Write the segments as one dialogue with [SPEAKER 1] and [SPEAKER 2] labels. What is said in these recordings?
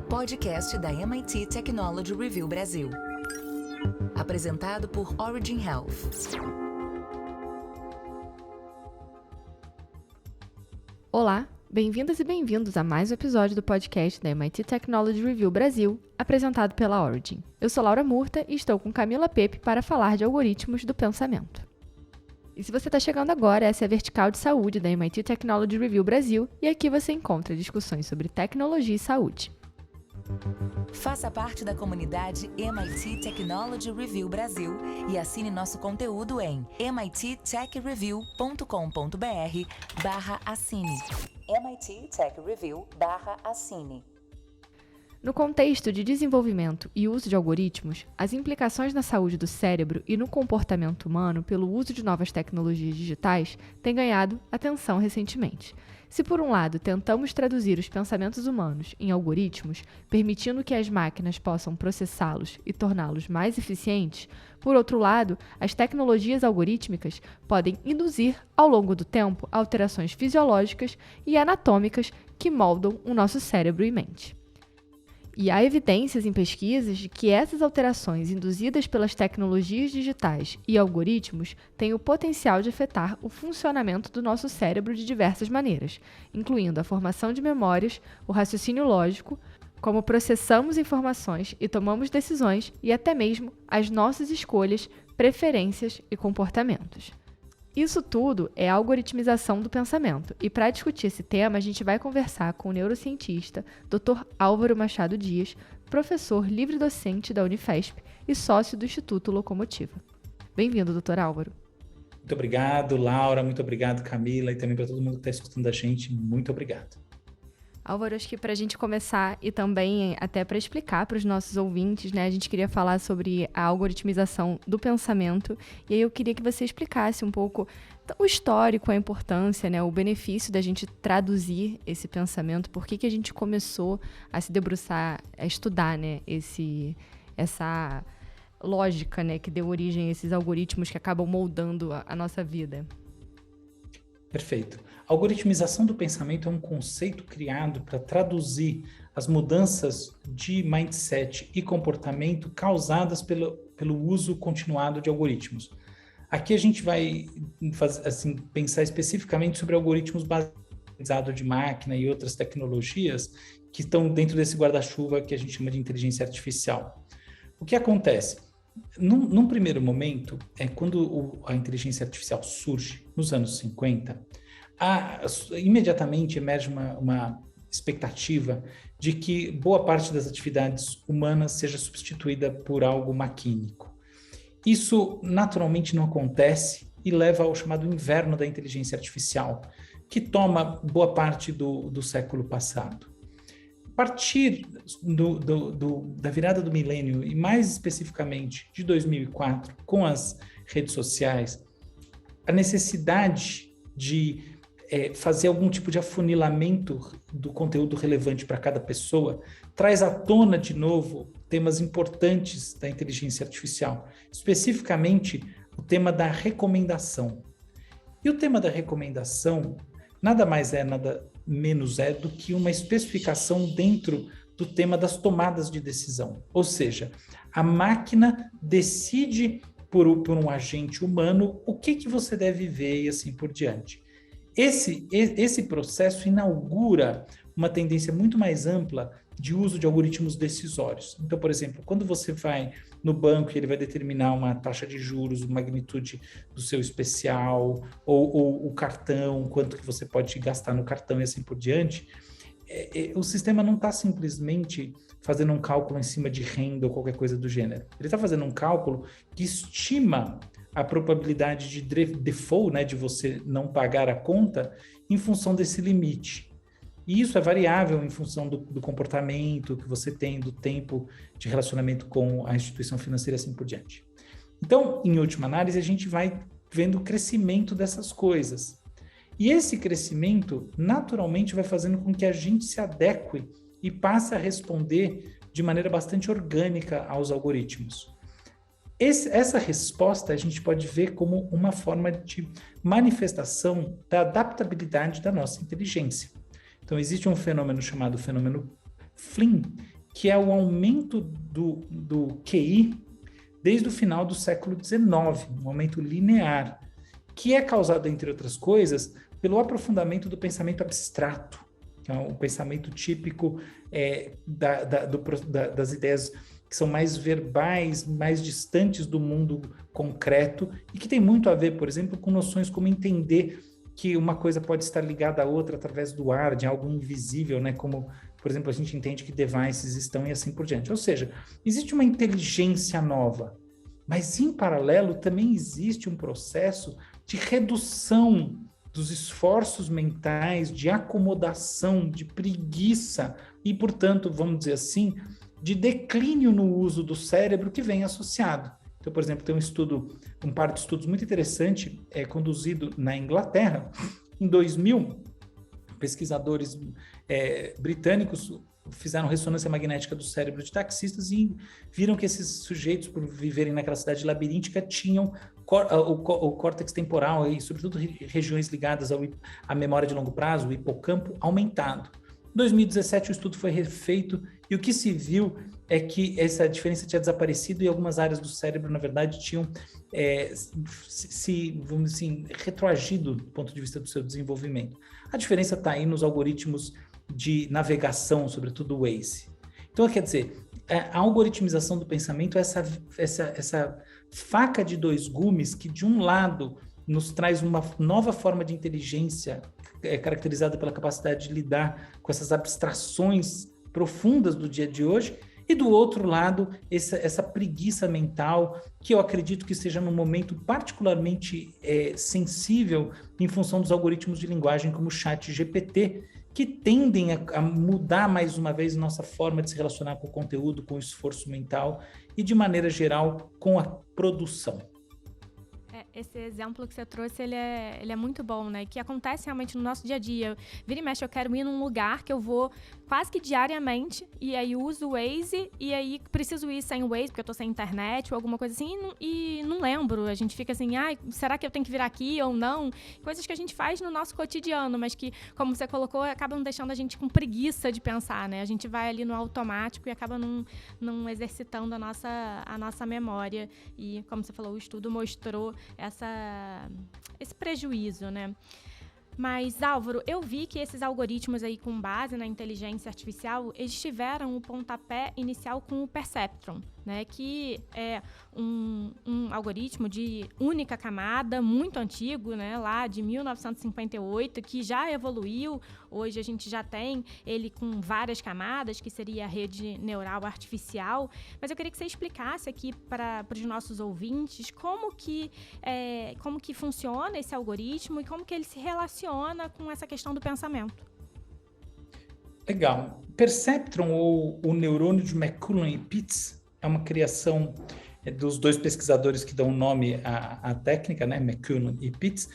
[SPEAKER 1] Podcast da MIT Technology Review Brasil. Apresentado por Origin Health.
[SPEAKER 2] Olá, bem-vindas e bem-vindos a mais um episódio do podcast da MIT Technology Review Brasil, apresentado pela Origin. Eu sou Laura Murta e estou com Camila Pepe para falar de algoritmos do pensamento. E se você está chegando agora, essa é a vertical de saúde da MIT Technology Review Brasil e aqui você encontra discussões sobre tecnologia e saúde.
[SPEAKER 1] Faça parte da comunidade MIT Technology Review Brasil e assine nosso conteúdo em mittechreview.com.br/assine. MIT Tech Review/assine.
[SPEAKER 2] No contexto de desenvolvimento e uso de algoritmos, as implicações na saúde do cérebro e no comportamento humano pelo uso de novas tecnologias digitais têm ganhado atenção recentemente. Se, por um lado, tentamos traduzir os pensamentos humanos em algoritmos, permitindo que as máquinas possam processá-los e torná-los mais eficientes, por outro lado, as tecnologias algorítmicas podem induzir, ao longo do tempo, alterações fisiológicas e anatômicas que moldam o nosso cérebro e mente. E há evidências em pesquisas de que essas alterações induzidas pelas tecnologias digitais e algoritmos têm o potencial de afetar o funcionamento do nosso cérebro de diversas maneiras, incluindo a formação de memórias, o raciocínio lógico, como processamos informações e tomamos decisões e até mesmo as nossas escolhas, preferências e comportamentos. Isso tudo é a algoritmização do pensamento, e para discutir esse tema a gente vai conversar com o neurocientista Dr. Álvaro Machado Dias, professor livre-docente da Unifesp e sócio do Instituto Locomotiva. Bem-vindo, Dr. Álvaro.
[SPEAKER 3] Muito obrigado, Laura, muito obrigado, Camila, e também para todo mundo que está escutando a gente, muito obrigado.
[SPEAKER 2] Álvaro, acho que para a gente começar e também até para explicar para os nossos ouvintes, né, a gente queria falar sobre a algoritmização do pensamento, e aí eu queria que você explicasse um pouco o histórico, a importância, né, o benefício da gente traduzir esse pensamento, por que a gente começou a se debruçar, a estudar, né, essa lógica, né, que deu origem a esses algoritmos que acabam moldando a nossa vida.
[SPEAKER 3] Perfeito. A algoritmização do pensamento é um conceito criado para traduzir as mudanças de mindset e comportamento causadas pelo uso continuado de algoritmos. Aqui a gente vai pensar especificamente sobre algoritmos baseados de máquina e outras tecnologias que estão dentro desse guarda-chuva que a gente chama de inteligência artificial. O que acontece? Num primeiro momento, quando a inteligência artificial surge, nos anos 50, imediatamente emerge uma expectativa de que boa parte das atividades humanas seja substituída por algo maquínico. Isso naturalmente não acontece e leva ao chamado inverno da inteligência artificial, que toma boa parte do século passado. A partir da virada do milênio, e mais especificamente de 2004, com as redes sociais, a necessidade de fazer algum tipo de afunilamento do conteúdo relevante para cada pessoa traz à tona de novo temas importantes da inteligência artificial, especificamente o tema da recomendação. E o tema da recomendação nada menos é do que uma especificação dentro do tema das tomadas de decisão. Ou seja, a máquina decide por um agente humano o que você deve ver e assim por diante. Esse processo inaugura uma tendência muito mais ampla de uso de algoritmos decisórios. Então, por exemplo, quando você vai no banco e ele vai determinar uma taxa de juros, magnitude do seu especial, ou o cartão, quanto que você pode gastar no cartão e assim por diante, o sistema não está simplesmente fazendo um cálculo em cima de renda ou qualquer coisa do gênero. Ele está fazendo um cálculo que estima a probabilidade de default, né, de você não pagar a conta, em função desse limite. E isso é variável em função do comportamento que você tem, do tempo de relacionamento com a instituição financeira e assim por diante. Então, em última análise, a gente vai vendo o crescimento dessas coisas. E esse crescimento, naturalmente, vai fazendo com que a gente se adeque e passe a responder de maneira bastante orgânica aos algoritmos. Essa resposta a gente pode ver como uma forma de manifestação da adaptabilidade da nossa inteligência. Então, existe um fenômeno chamado fenômeno Flynn, que é o aumento do QI desde o final do século XIX, um aumento linear, que é causado, entre outras coisas, pelo aprofundamento do pensamento abstrato, que é o pensamento típico das ideias que são mais verbais, mais distantes do mundo concreto, e que tem muito a ver, por exemplo, com noções como entender que uma coisa pode estar ligada à outra através do ar, de algo invisível, né? Como, por exemplo, a gente entende que devices estão e assim por diante. Ou seja, existe uma inteligência nova, mas em paralelo também existe um processo de redução dos esforços mentais, de acomodação, de preguiça e, portanto, vamos dizer assim, de declínio no uso do cérebro que vem associado. Então, por exemplo, tem um par de estudos muito interessante, conduzido na Inglaterra. Em 2000, pesquisadores britânicos fizeram ressonância magnética do cérebro de taxistas e viram que esses sujeitos, por viverem naquela cidade labiríntica, tinham o córtex temporal e, sobretudo, regiões ligadas à memória de longo prazo, o hipocampo, aumentado. Em 2017, o estudo foi refeito e o que se viu é que essa diferença tinha desaparecido e algumas áreas do cérebro, na verdade, tinham vamos assim, retroagido do ponto de vista do seu desenvolvimento. A diferença está aí nos algoritmos de navegação, sobretudo o Waze. Então, quer dizer, a algoritmização do pensamento é essa faca de dois gumes que, de um lado, nos traz uma nova forma de inteligência caracterizada pela capacidade de lidar com essas abstrações profundas do dia de hoje, e do outro lado, essa preguiça mental, que eu acredito que seja num momento particularmente sensível em função dos algoritmos de linguagem como o ChatGPT, que tendem a mudar mais uma vez nossa forma de se relacionar com o conteúdo, com o esforço mental e, de maneira geral, com a produção.
[SPEAKER 4] Esse exemplo que você trouxe, ele é muito bom, né? Que acontece realmente no nosso dia a dia. Vira e mexe, eu quero ir num lugar que eu vou quase que diariamente, e aí uso o Waze, e aí preciso ir sem o Waze, porque eu tô sem internet ou alguma coisa assim, e não lembro. A gente fica assim, será que eu tenho que vir aqui ou não? Coisas que a gente faz no nosso cotidiano, mas que, como você colocou, acabam deixando a gente com preguiça de pensar, né? A gente vai ali no automático e acaba não exercitando a nossa memória. E, como você falou, o estudo mostrou esse prejuízo, né? Mas, Álvaro, eu vi que esses algoritmos aí com base na inteligência artificial, eles tiveram o pontapé inicial com o Perceptron, né? Que é um algoritmo de única camada, muito antigo, né? Lá de 1958, que já evoluiu. Hoje a gente já tem ele com várias camadas, que seria a rede neural artificial. Mas eu queria que você explicasse aqui para os nossos ouvintes como que funciona esse algoritmo e como que ele se relaciona com essa questão do pensamento.
[SPEAKER 3] Legal. Perceptron, ou o neurônio de McCullum e Pitts, é uma criação dos dois pesquisadores que dão nome à técnica, né, McCullum e Pitts,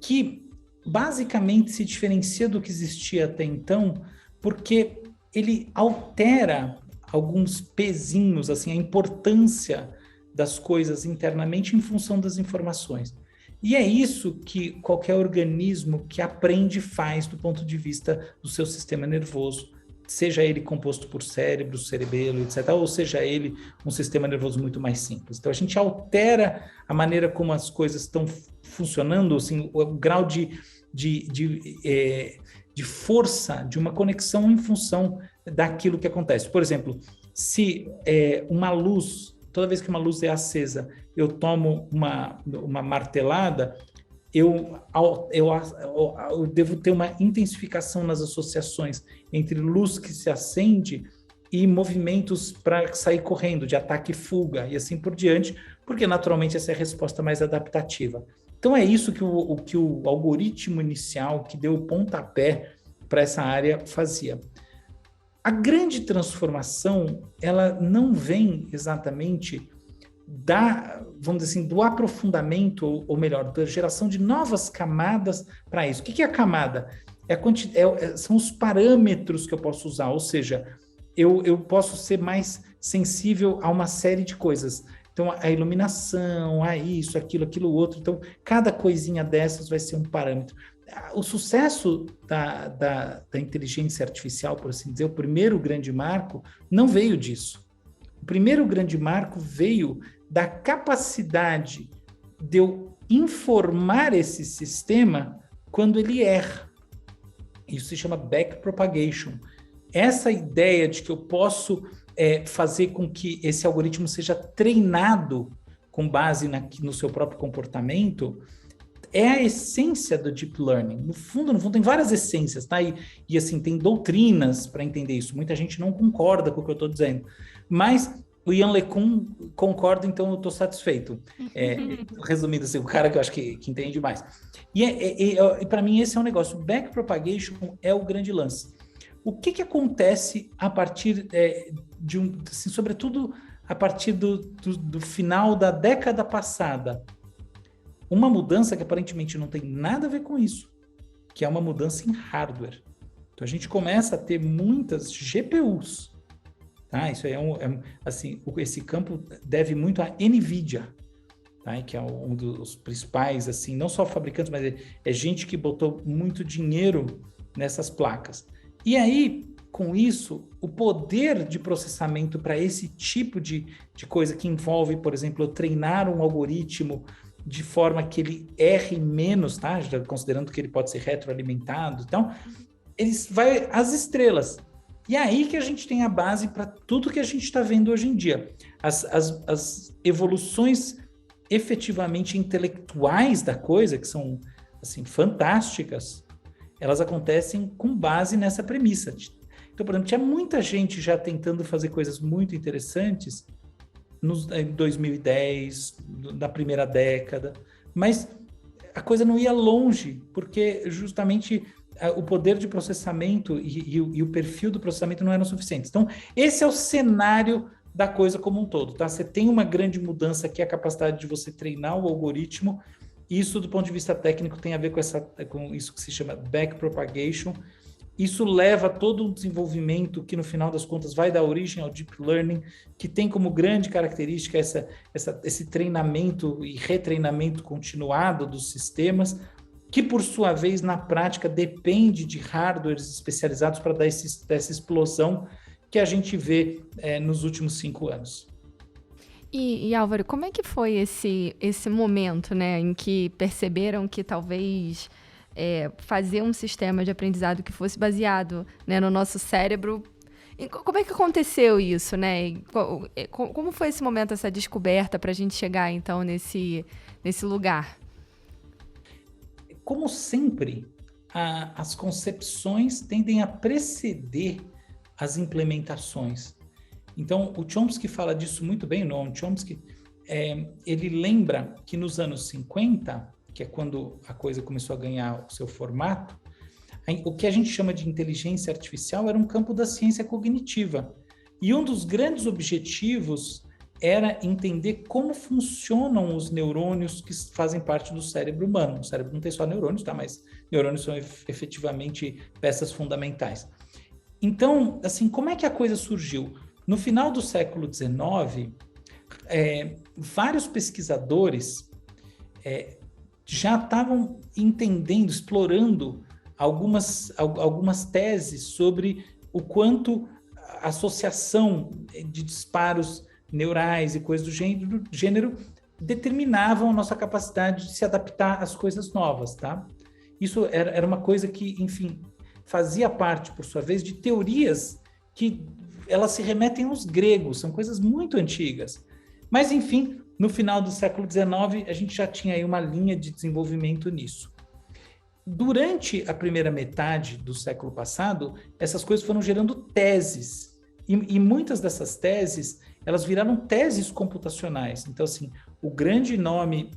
[SPEAKER 3] que basicamente se diferencia do que existia até então, porque ele altera alguns pezinhos, assim, a importância das coisas internamente em função das informações. E é isso que qualquer organismo que aprende faz do ponto de vista do seu sistema nervoso, seja ele composto por cérebro, cerebelo, etc., ou seja ele um sistema nervoso muito mais simples. Então, a gente altera a maneira como as coisas estão funcionando, assim, o grau de força de uma conexão em função daquilo que acontece. Por exemplo, se uma luz, toda vez que uma luz é acesa, eu tomo uma martelada, eu devo ter uma intensificação nas associações entre luz que se acende e movimentos para sair correndo, de ataque e fuga, e assim por diante, porque naturalmente essa é a resposta mais adaptativa. Então é isso que o algoritmo inicial, que deu o pontapé para essa área, fazia. A grande transformação, ela não vem exatamente vamos dizer assim, do aprofundamento, ou melhor, da geração de novas camadas para isso. O que é a camada? São os parâmetros que eu posso usar, ou seja, eu posso ser mais sensível a uma série de coisas. Então, a iluminação, a isso, aquilo outro. Então, cada coisinha dessas vai ser um parâmetro. o sucesso da inteligência artificial, por assim dizer, o primeiro grande marco, não veio disso. O primeiro grande marco veio da capacidade de eu informar esse sistema quando ele erra. Isso se chama backpropagation. Essa ideia de que eu posso fazer com que esse algoritmo seja treinado com base no seu próprio comportamento é a essência do deep learning. No fundo, tem várias essências, tá? E assim, tem doutrinas para entender isso. Muita gente não concorda com o que eu estou dizendo. Mas o Ian LeCun concorda, então eu estou satisfeito. Resumindo assim, o cara que eu acho que entende mais. E para mim esse é um negócio. Backpropagation é o grande lance. O que acontece a partir assim, sobretudo a partir do final da década passada? Uma mudança que aparentemente não tem nada a ver com isso, que é uma mudança em hardware. Então a gente começa a ter muitas GPUs. Tá? Isso aí assim, esse campo deve muito à NVIDIA, tá? Que é um dos principais, assim, não só fabricantes, mas é gente que botou muito dinheiro nessas placas. E aí, com isso, o poder de processamento para esse tipo de coisa que envolve, por exemplo, eu treinar um algoritmo de forma que ele erre menos, tá? Já considerando que ele pode ser retroalimentado, então, eles vai às estrelas. E é aí que a gente tem a base para tudo que a gente está vendo hoje em dia. As evoluções efetivamente intelectuais da coisa, que são assim, fantásticas, elas acontecem com base nessa premissa. Então, por exemplo, tinha muita gente já tentando fazer coisas muito interessantes em 2010, na primeira década, mas a coisa não ia longe, porque justamente o poder de processamento e o perfil do processamento não eram suficientes. Então, esse é o cenário da coisa como um todo, tá? Você tem uma grande mudança que é a capacidade de você treinar o algoritmo. Isso, do ponto de vista técnico, tem a ver com isso que se chama backpropagation. Isso leva todo um desenvolvimento que, no final das contas, vai dar origem ao deep learning, que tem como grande característica esse treinamento e retreinamento continuado dos sistemas, que, por sua vez, na prática, depende de hardwares especializados para dar essa explosão que a gente vê nos últimos 5 anos.
[SPEAKER 2] E Álvaro, como é que foi esse momento, né, em que perceberam que talvez fazer um sistema de aprendizado que fosse baseado, né, no nosso cérebro? Como é que aconteceu isso, né? Como foi esse momento, essa descoberta para a gente chegar, então, nesse lugar?
[SPEAKER 3] Como sempre, as concepções tendem a preceder as implementações. Então, o Chomsky fala disso muito bem, Noam Chomsky. Ele lembra que nos anos 50, que é quando a coisa começou a ganhar o seu formato, o que a gente chama de inteligência artificial era um campo da ciência cognitiva. E um dos grandes objetivos era entender como funcionam os neurônios que fazem parte do cérebro humano. O cérebro não tem só neurônios, tá? Mas neurônios são efetivamente peças fundamentais. Então, assim, como é que a coisa surgiu? No final do século XIX, vários pesquisadores já estavam entendendo, explorando algumas teses sobre o quanto a associação de disparos neurais e coisas do gênero determinavam a nossa capacidade de se adaptar às coisas novas, tá? Isso era uma coisa que, enfim, fazia parte, por sua vez, de teorias que elas se remetem aos gregos, são coisas muito antigas. Mas, enfim, no final do século XIX, a gente já tinha aí uma linha de desenvolvimento nisso. Durante a primeira metade do século passado, essas coisas foram gerando teses, e muitas dessas teses, elas viraram teses computacionais. Então, assim, o grande nome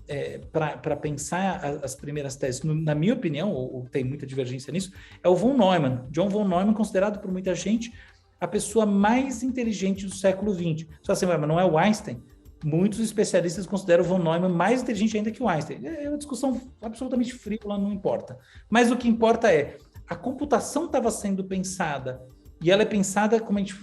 [SPEAKER 3] para pensar as primeiras teses, na minha opinião, ou tem muita divergência nisso, é o von Neumann. John von Neumann, considerado por muita gente a pessoa mais inteligente do século XX. Só assim, mas não é o Einstein? Muitos especialistas consideram o von Neumann mais inteligente ainda que o Einstein. É uma discussão absolutamente frívola, não importa. Mas o que importa é, a computação estava sendo pensada, e ela é pensada, como a gente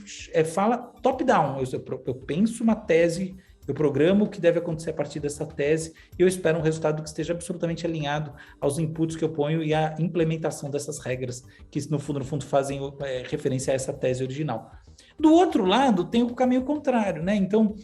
[SPEAKER 3] fala, top-down. Eu penso uma tese Eu programo o que deve acontecer a partir dessa tese e eu espero um resultado que esteja absolutamente alinhado aos inputs que eu ponho e à implementação dessas regras que, no fundo fazem referência a essa tese original. Do outro lado, tem o caminho contrário, né? Então,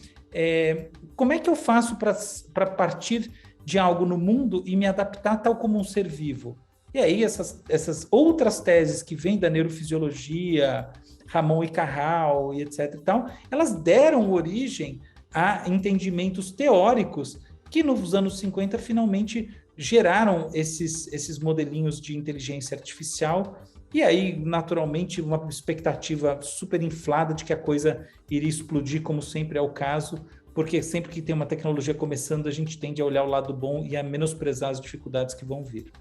[SPEAKER 3] como é que eu faço para partir de algo no mundo e me adaptar tal como um ser vivo? E aí, essas outras teses que vêm da neurofisiologia, Ramon e Cajal e etc. e tal, elas deram origem a entendimentos teóricos que nos anos 50 finalmente geraram esses modelinhos de inteligência artificial e aí, naturalmente, uma expectativa super inflada de que a coisa iria explodir, como sempre é o caso, porque sempre que tem uma tecnologia começando, a gente tende a olhar o lado bom e a menosprezar as dificuldades que vão vir.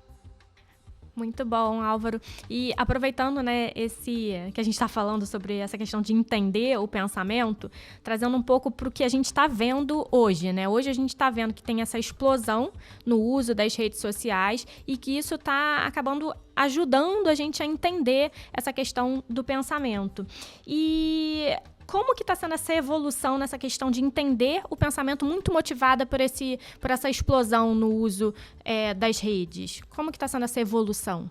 [SPEAKER 4] Muito bom, Álvaro. E aproveitando, né, esse que a gente está falando sobre essa questão de entender o pensamento, trazendo um pouco para o que a gente está vendo hoje, né? Hoje a gente está vendo que tem essa explosão no uso das redes sociais e que isso está acabando ajudando a gente a entender essa questão do pensamento. E como que está sendo essa evolução nessa questão de entender o pensamento muito motivada por essa explosão no uso das redes? Como que está sendo essa evolução?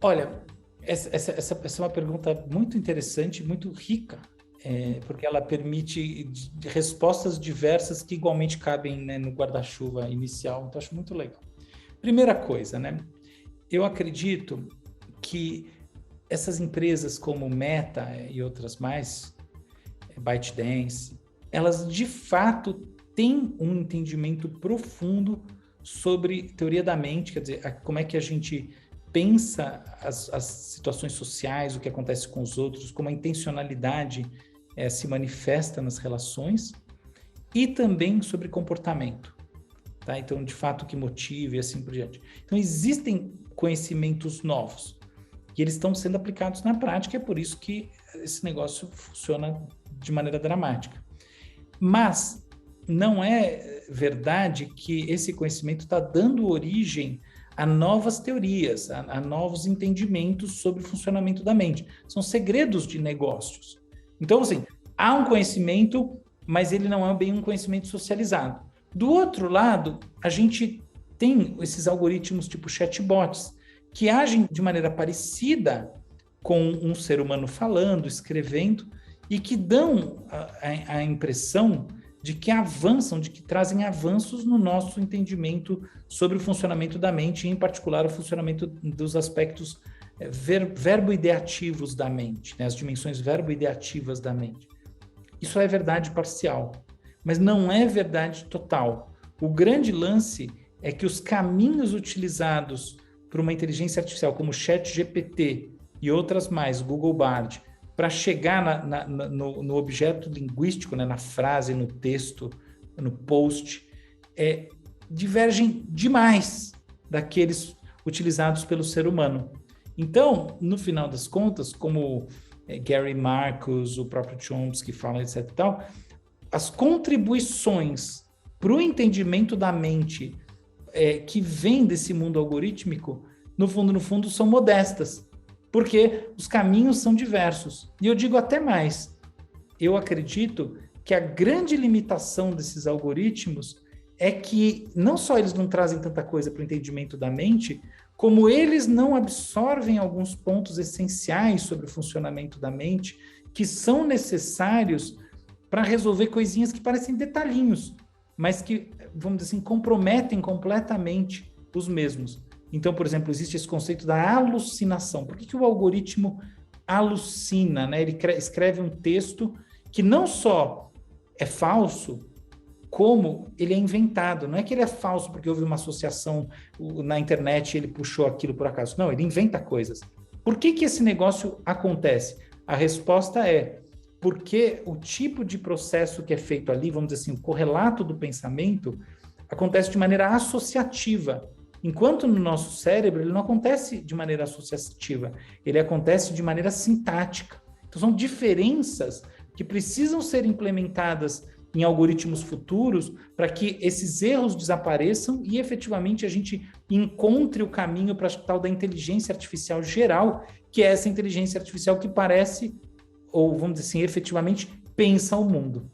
[SPEAKER 3] Olha, essa é uma pergunta muito interessante, muito rica, porque ela permite respostas diversas que igualmente cabem, né, no guarda-chuva inicial. Então, acho muito legal. Primeira coisa, né? Eu acredito que essas empresas como Meta e outras mais, ByteDance, elas de fato têm um entendimento profundo sobre teoria da mente, quer dizer, como é que a gente pensa as situações sociais, o que acontece com os outros, como a intencionalidade se manifesta nas relações, e também sobre comportamento, tá? Então, de fato, o que motiva e assim por diante. Então, existem conhecimentos novos e eles estão sendo aplicados na prática, é por isso que esse negócio funciona de maneira dramática. Mas não é verdade que esse conhecimento está dando origem a novas teorias, a novos entendimentos sobre o funcionamento da mente. São segredos de negócios. Então, assim, há um conhecimento, mas ele não é bem um conhecimento socializado. Do outro lado, a gente tem esses algoritmos tipo chatbots, que agem de maneira parecida com um ser humano falando, escrevendo, e que dão a impressão de que avançam, de que trazem avanços no nosso entendimento sobre o funcionamento da mente, e em particular o funcionamento dos aspectos verbo-ideativos da mente, né? As dimensões verbo-ideativas da mente. Isso é verdade parcial, mas não é verdade total. O grande lance é que os caminhos utilizados por uma inteligência artificial como o ChatGPT e outras mais, Google Bard, para chegar no objeto linguístico, né, na frase, no texto, no post, divergem demais daqueles utilizados pelo ser humano. Então, no final das contas, como Gary Marcus, o próprio Chomsky falam, etc. e tal, as contribuições para o entendimento da mente que vem desse mundo algorítmico, no fundo, são modestas. Porque os caminhos são diversos. E eu digo até mais, eu acredito que a grande limitação desses algoritmos é que não só eles não trazem tanta coisa para o entendimento da mente, como eles não absorvem alguns pontos essenciais sobre o funcionamento da mente que são necessários para resolver coisinhas que parecem detalhinhos, mas que, vamos dizer assim, comprometem completamente os mesmos. Então, por exemplo, existe esse conceito da alucinação. Por que o algoritmo alucina, né? Ele escreve um texto que não só é falso, como ele é inventado. Não é que ele é falso porque houve uma associação na internet e ele puxou aquilo por acaso. Não, ele inventa coisas. Por que esse negócio acontece? A resposta é porque o tipo de processo que é feito ali, vamos dizer assim, o correlato do pensamento, acontece de maneira associativa. Enquanto no nosso cérebro ele não acontece de maneira associativa, ele acontece de maneira sintática. Então são diferenças que precisam ser implementadas em algoritmos futuros para que esses erros desapareçam e efetivamente a gente encontre o caminho para a tal da inteligência artificial geral, que é essa inteligência artificial que parece, ou vamos dizer assim, efetivamente pensa o mundo.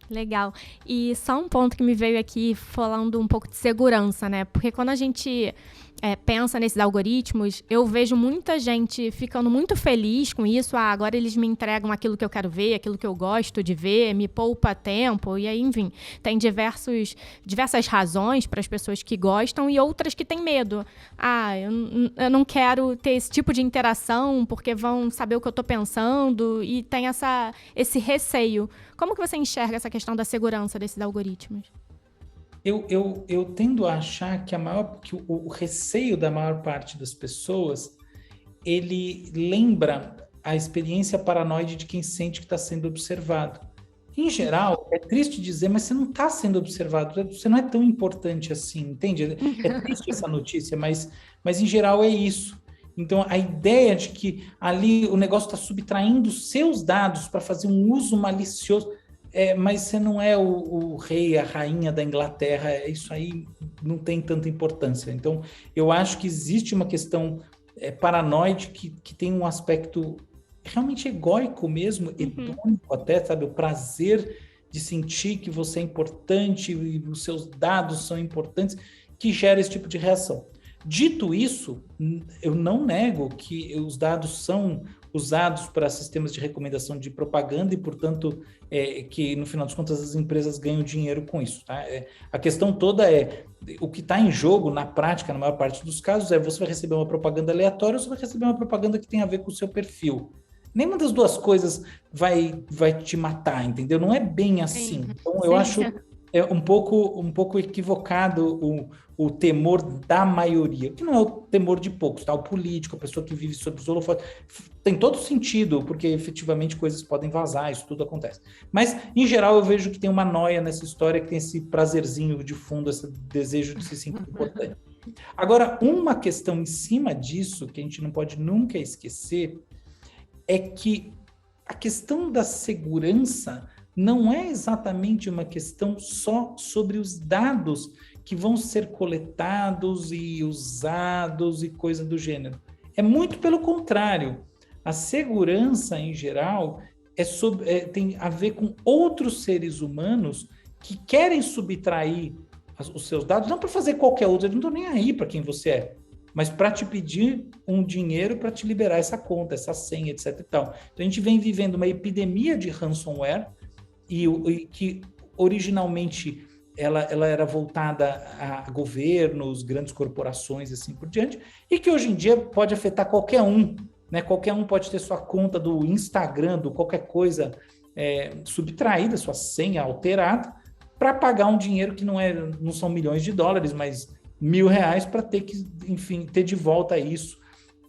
[SPEAKER 4] Legal. E só um ponto que me veio aqui falando um pouco de segurança, né? Porque quando a gente pensa nesses algoritmos, eu vejo muita gente ficando muito feliz com isso. Agora eles me entregam aquilo que eu quero ver, aquilo que eu gosto de ver, me poupa tempo. E aí, enfim, tem diversas razões para as pessoas que gostam e outras que têm medo. Eu não quero ter esse tipo de interação porque vão saber o que eu estou pensando e tem esse receio. Como que você enxerga essa questão da segurança desses algoritmos?
[SPEAKER 3] Eu tendo a achar que o receio da maior parte das pessoas, ele lembra a experiência paranoide de quem sente que está sendo observado. Em geral, é triste dizer, mas você não está sendo observado, você não é tão importante assim, entende? É triste essa notícia, mas em geral é isso. Então, a ideia de que ali o negócio está subtraindo seus dados para fazer um uso malicioso... mas você não é o rei, a rainha da Inglaterra, isso aí não tem tanta importância. Então, eu acho que existe uma questão paranoide que tem um aspecto realmente egóico mesmo, hedônico até, sabe? O prazer de sentir que você é importante e os seus dados são importantes, que gera esse tipo de reação. Dito isso, eu não nego que os dados são usados para sistemas de recomendação de propaganda e, portanto, que no final das contas as empresas ganham dinheiro com isso. Tá? A questão toda o que está em jogo na prática, na maior parte dos casos, você vai receber uma propaganda aleatória ou você vai receber uma propaganda que tem a ver com o seu perfil. Nenhuma das duas coisas vai te matar, entendeu? Não é bem assim. Então, eu acho um pouco equivocado o temor da maioria, que não é o temor de poucos, tá? O político, a pessoa que vive sob os holofotes, tem todo sentido, porque efetivamente coisas podem vazar, isso tudo acontece. Mas, em geral, eu vejo que tem uma noia nessa história, que tem esse prazerzinho de fundo, esse desejo de se sentir importante. Agora, uma questão em cima disso, que a gente não pode nunca esquecer, é que a questão da segurança não é exatamente uma questão só sobre os dados que vão ser coletados e usados e coisa do gênero. É muito pelo contrário. A segurança, em geral, tem a ver com outros seres humanos que querem subtrair os seus dados, não para fazer qualquer outro, eu não estou nem aí para quem você é, mas para te pedir um dinheiro para te liberar essa conta, essa senha, etc. e tal. Então, a gente vem vivendo uma epidemia de ransomware, e que originalmente ela era voltada a governos, grandes corporações, assim por diante, e que hoje em dia pode afetar qualquer um, né? Qualquer um pode ter sua conta do Instagram, do qualquer coisa subtraída, sua senha alterada, para pagar um dinheiro que não são milhões de dólares, mas R$1.000 para ter que, enfim, ter de volta isso.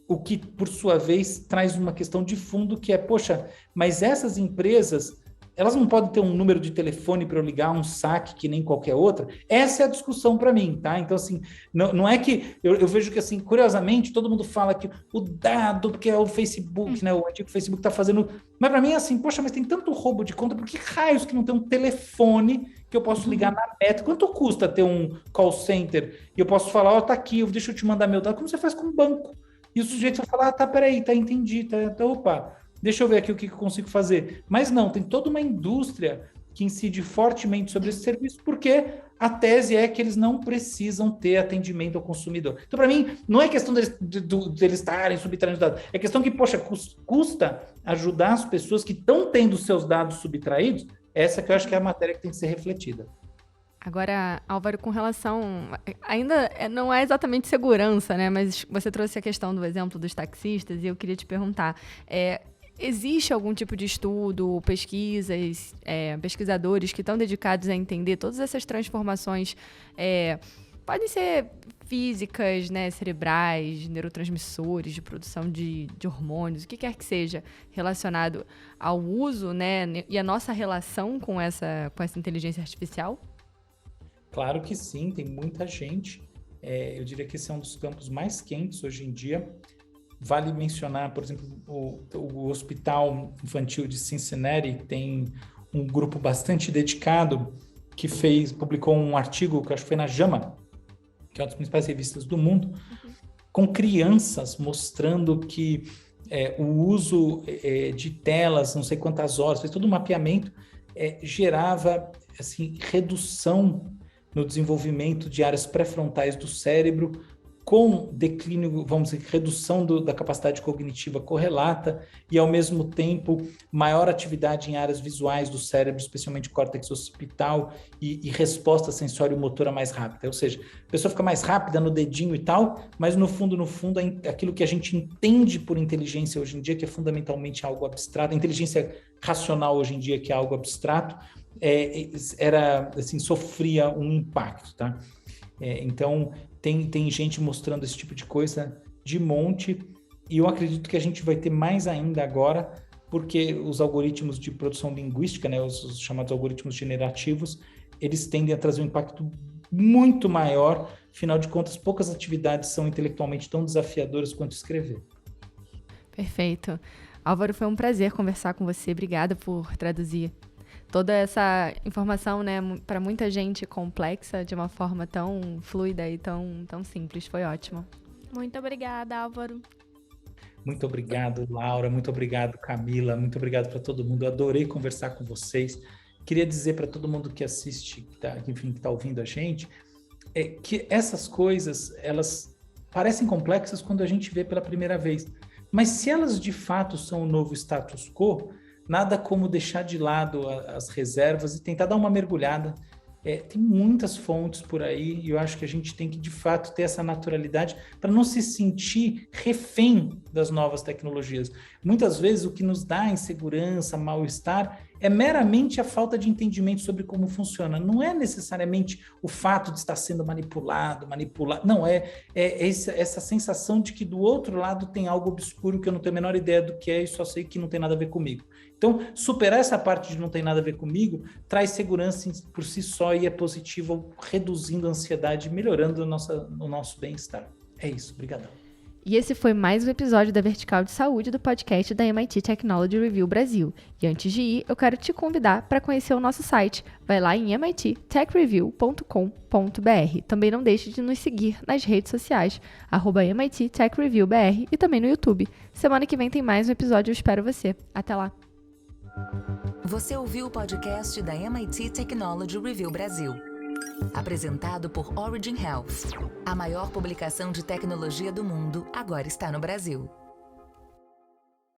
[SPEAKER 3] O que, por sua vez, traz uma questão de fundo que é, poxa, mas essas empresas... elas não podem ter um número de telefone para eu ligar um saque que nem qualquer outra? Essa é a discussão para mim, tá? Então, assim, não é que... Eu vejo que, assim, curiosamente, todo mundo fala que o dado, porque é o Facebook, né? O antigo Facebook está fazendo... Mas para mim é assim, poxa, mas tem tanto roubo de conta, por que raios que não tem um telefone que eu posso ligar na Meta? Quanto custa ter um call center? E eu posso falar, tá aqui, deixa eu te mandar meu dado. Como você faz com o banco? E o sujeito vai falar, peraí, entendi, opa... deixa eu ver aqui o que eu consigo fazer. Mas não, tem toda uma indústria que incide fortemente sobre esse serviço, porque a tese é que eles não precisam ter atendimento ao consumidor. Então, para mim, não é questão deles estarem subtraindo dados, é questão que, poxa, custa ajudar as pessoas que estão tendo seus dados subtraídos. Essa que eu acho que é a matéria que tem que ser refletida.
[SPEAKER 2] Agora, Álvaro, com relação... ainda não é exatamente segurança, né? Mas você trouxe a questão do exemplo dos taxistas e eu queria te perguntar... existe algum tipo de estudo, pesquisas, pesquisadores que estão dedicados a entender todas essas transformações, podem ser físicas, né, cerebrais, neurotransmissores, de produção de hormônios, o que quer que seja relacionado ao uso, né, e a nossa relação com essa inteligência artificial?
[SPEAKER 3] Claro que sim, tem muita gente. Eu diria que esse é um dos campos mais quentes hoje em dia. Vale mencionar, por exemplo, o Hospital Infantil de Cincinnati tem um grupo bastante dedicado que publicou um artigo que eu acho que foi na JAMA, que é uma das principais revistas do mundo, com crianças mostrando que o uso de telas, não sei quantas horas, fez todo um mapeamento, gerava assim, redução no desenvolvimento de áreas pré-frontais do cérebro, com declínio, vamos dizer, redução da capacidade cognitiva correlata e, ao mesmo tempo, maior atividade em áreas visuais do cérebro, especialmente córtex occipital, e resposta sensório-motora mais rápida. Ou seja, a pessoa fica mais rápida no dedinho e tal, mas no fundo, aquilo que a gente entende por inteligência hoje em dia, que é fundamentalmente algo abstrato, a inteligência racional hoje em dia, que é algo abstrato, era, assim, sofria um impacto, tá? Então, tem gente mostrando esse tipo de coisa de monte, e eu acredito que a gente vai ter mais ainda agora, porque os algoritmos de produção linguística, né, os chamados algoritmos generativos, eles tendem a trazer um impacto muito maior. Afinal de contas, poucas atividades são intelectualmente tão desafiadoras quanto escrever.
[SPEAKER 2] Perfeito. Álvaro, foi um prazer conversar com você. Obrigada por traduzir toda essa informação, né, para muita gente complexa de uma forma tão fluida e tão simples. Foi ótimo.
[SPEAKER 4] Muito obrigada, Álvaro.
[SPEAKER 3] Muito obrigado, Laura. Muito obrigado, Camila. Muito obrigado para todo mundo. Eu adorei conversar com vocês. Queria dizer para todo mundo que assiste, que está ouvindo a gente, que essas coisas, elas parecem complexas quando a gente vê pela primeira vez. Mas se elas de fato são o novo status quo, nada como deixar de lado as reservas e tentar dar uma mergulhada. Tem muitas fontes por aí e eu acho que a gente tem que, de fato, ter essa naturalidade para não se sentir refém das novas tecnologias. Muitas vezes o que nos dá insegurança, mal-estar, é meramente a falta de entendimento sobre como funciona. Não é necessariamente o fato de estar sendo manipulado. Não, essa sensação de que do outro lado tem algo obscuro que eu não tenho a menor ideia do que é e só sei que não tem nada a ver comigo. Então, superar essa parte de não tem nada a ver comigo traz segurança por si só e é positivo, reduzindo a ansiedade, melhorando o nosso bem-estar. É isso, obrigadão.
[SPEAKER 2] E esse foi mais um episódio da Vertical de Saúde do podcast da MIT Technology Review Brasil. E antes de ir, eu quero te convidar para conhecer o nosso site. Vai lá em mittechreview.com.br. Também não deixe de nos seguir nas redes sociais, @MIT Tech Review BR e também no YouTube. Semana que vem tem mais um episódio, eu espero você. Até lá!
[SPEAKER 1] Você ouviu o podcast da MIT Technology Review Brasil. Apresentado por Origin Health. A maior publicação de tecnologia do mundo agora está no Brasil.